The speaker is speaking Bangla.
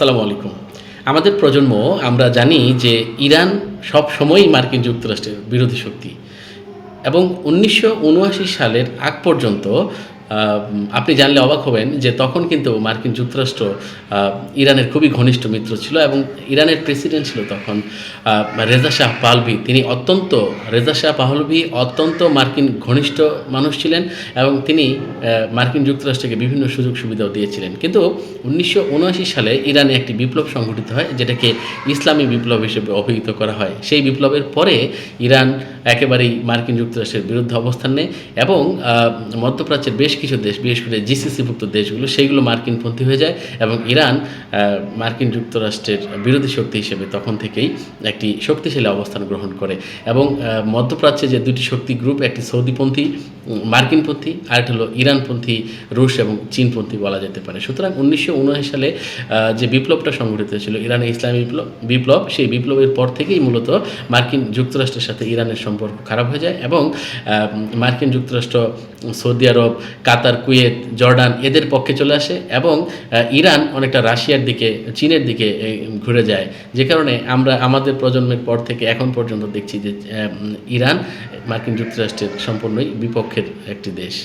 আসসালামু আলাইকুম। আমাদের প্রজন্ম আমরা জানি যে ইরান সবসময়ই মার্কিন যুক্তরাষ্ট্রের বিরোধী শক্তি এবং ১৯৭৯ সালের আগ পর্যন্ত আপনি জানলে অবাক হবেন যে তখন কিন্তু মার্কিন যুক্তরাষ্ট্র ইরানের খুবই ঘনিষ্ঠ মিত্র ছিল এবং ইরানের প্রেসিডেন্ট ছিল তখন রেজা শাহ পাহলভি। রেজা শাহ পাহলভি অত্যন্ত মার্কিন ঘনিষ্ঠ মানুষ ছিলেন এবং তিনি মার্কিন যুক্তরাষ্ট্রকে বিভিন্ন সুযোগ সুবিধাও দিয়েছিলেন। কিন্তু ১৯৭৯ সালে ইরানে একটি বিপ্লব সংঘটিত হয়, যেটাকে ইসলামী বিপ্লব হিসেবে অভিহিত করা হয়। সেই বিপ্লবের পরে ইরান একেবারেই মার্কিন যুক্তরাষ্ট্রের বিরুদ্ধে অবস্থান নেয় এবং মধ্যপ্রাচ্যের বেশ কিছু দেশ, বিশেষ করে জিসিসিভুক্ত দেশগুলো, সেইগুলো মার্কিনপন্থী হয়ে যায় এবং ইরান মার্কিন যুক্তরাষ্ট্রের বিরোধী শক্তি হিসেবে তখন থেকেই একটি শক্তিশালী অবস্থান গ্রহণ করে এবং মধ্যপ্রাচ্যে যে দুটি শক্তি গ্রুপ, একটি সৌদিপন্থী মার্কিনপন্থী, আরেকটি হলো ইরানপন্থী রুশ এবং চীনপন্থী বলা যেতে পারে। সুতরাং ১৯৭৯ সালে যে বিপ্লবটা সংঘটিত হয়েছিল, ইরানের ইসলামী বিপ্লব, সেই বিপ্লবের পর থেকেই মূলত মার্কিন যুক্তরাষ্ট্রের সাথে ইরানের সম্পর্ক খারাপ হয়ে যায় এবং মার্কিন যুক্তরাষ্ট্র, সৌদি আরব, কাতার, কুয়েত, জর্ডান এদের পক্ষে চলে আসে এবং ইরান অনেকটা রাশিয়ার দিকে, চীনের দিকে ঘুরে যায়। যে কারণে আমরা আমাদের প্রজন্মের পর থেকে এখন পর্যন্ত দেখছি যে ইরান মার্কিন যুক্তরাষ্ট্রের সম্পূর্ণই বিপক্ষের একটি দেশ।